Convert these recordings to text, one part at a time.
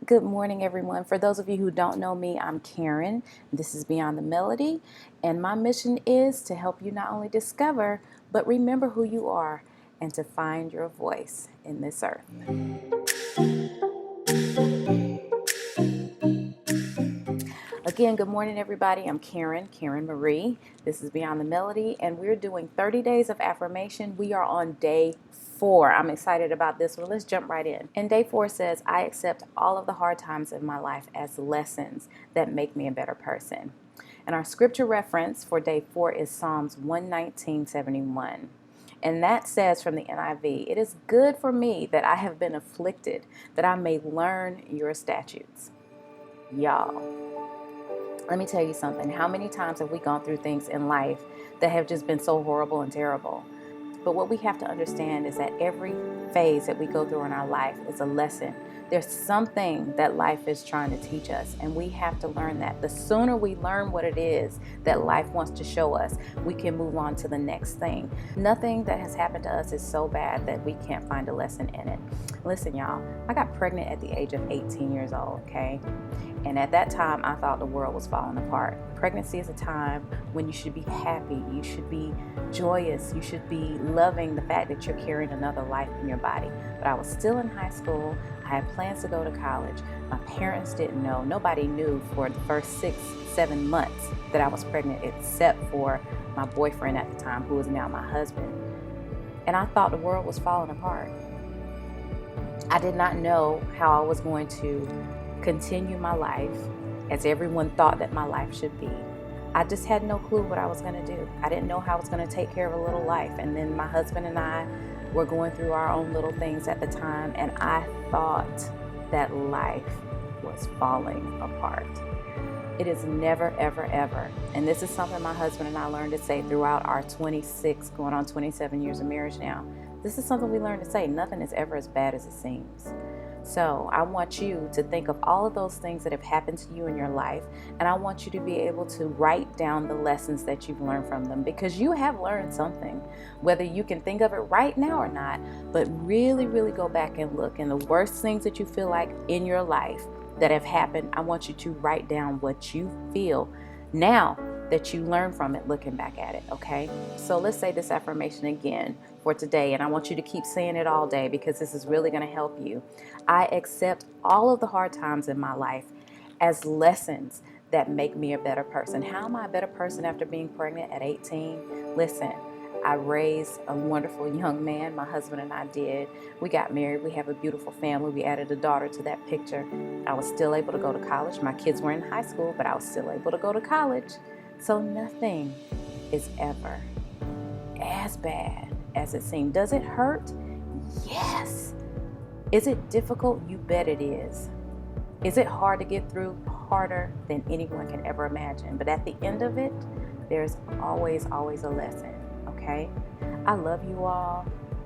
Good morning, everyone. For those of you who don't know me, I'm Karen. This is Beyond the Melody, and my mission is to help you not only discover, but remember who you are and to find your voice in this earth. Again, good morning, everybody. I'm Karen Marie. This is Beyond the Melody, and we're doing 30 days of affirmation. We are on day 4. I'm excited about this one. Let's jump right in. And day 4 says, I accept all of the hard times of my life as lessons that make me a better person. And our scripture reference for day 4 is Psalms 119:71. And that says from the NIV, it is good for me that I have been afflicted, that I may learn your statutes. Y'all, let me tell you something. How many times have we gone through things in life that have just been so horrible and terrible? But what we have to understand is that every phase that we go through in our life is a lesson. There's something that life is trying to teach us, and we have to learn that. The sooner we learn what it is that life wants to show us, we can move on to the next thing. Nothing that has happened to us is so bad that we can't find a lesson in it. Listen, y'all, I got pregnant at the age of 18 years old, okay? And at that time, I thought the world was falling apart. Pregnancy is a time when you should be happy, you should be joyous, you should be loving the fact that you're carrying another life in your body. But I was still in high school. I had plans to go to college. My parents didn't know. Nobody knew for the first 6-7 months that I was pregnant, except for my boyfriend at the time, who is now my husband. And I thought the world was falling apart. I did not know how I was going to continue my life as everyone thought that my life should be. I just had no clue what I was going to do. I didn't know how I was going to take care of a little life. And then my husband and I were going through our own little things at the time, and I thought that life was falling apart. It is never, ever, ever. And this is something my husband and I learned to say throughout our 26, going on 27 years of marriage now. This is something we learned to say. Nothing is ever as bad as it seems. So I want you to think of all of those things that have happened to you in your life, and I want you to be able to write down the lessons that you've learned from them, because you have learned something, whether you can think of it right now or not. But really, really go back and look, and the worst things that you feel like in your life that have happened, I want you to write down what you feel now that you learn from it looking back at it, okay? So let's say this affirmation again for today, and I want you to keep saying it all day, because this is really going to help you. I accept all of the hard times in my life as lessons that make me a better person. How am I a better person after being pregnant at 18? Listen, I raised a wonderful young man. My husband and I did. We got married. We have a beautiful family. We added a daughter to that picture. I was still able to go to college. My kids were in high school, but I was still able to go to college. So nothing is ever as bad as it seemed. Does it hurt? Yes. Is it difficult? You bet it is. Is it hard to get through? Harder than anyone can ever imagine. But at the end of it, there's always, always a lesson, okay? I love you all.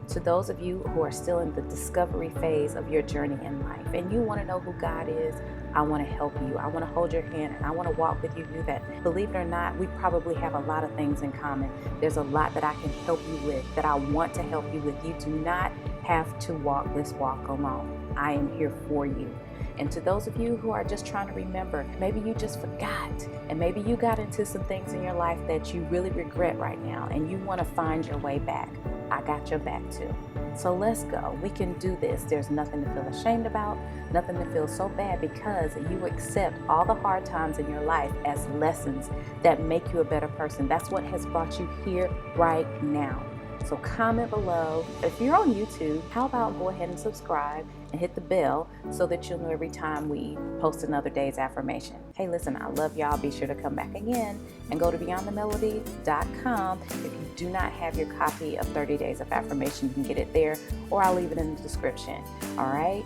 To those of you who are still in the discovery phase of your journey in life, and you want to know who God is, I want to help you. I want to hold your hand, and I want to walk with you through that. Believe it or not, we probably have a lot of things in common. There's a lot that I can help you with, that I want to help you with. You do not have to walk this walk alone. I am here for you. And to those of you who are just trying to remember, maybe you just forgot, and maybe you got into some things in your life that you really regret right now, and you want to find your way back. I got your back too. So let's go. We can do this. There's nothing to feel ashamed about, nothing to feel so bad, because you accept all the hard times in your life as lessons that make you a better person. That's what has brought you here right now. So comment below. If you're on YouTube, how about go ahead and subscribe and hit the bell so that you'll know every time we post another day's affirmation. Hey, listen, I love y'all. Be sure to come back again and go to beyondthemelody.com. If you do not have your copy of 30 Days of Affirmation, you can get it there, or I'll leave it in the description. All right?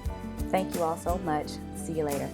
Thank you all so much. See you later.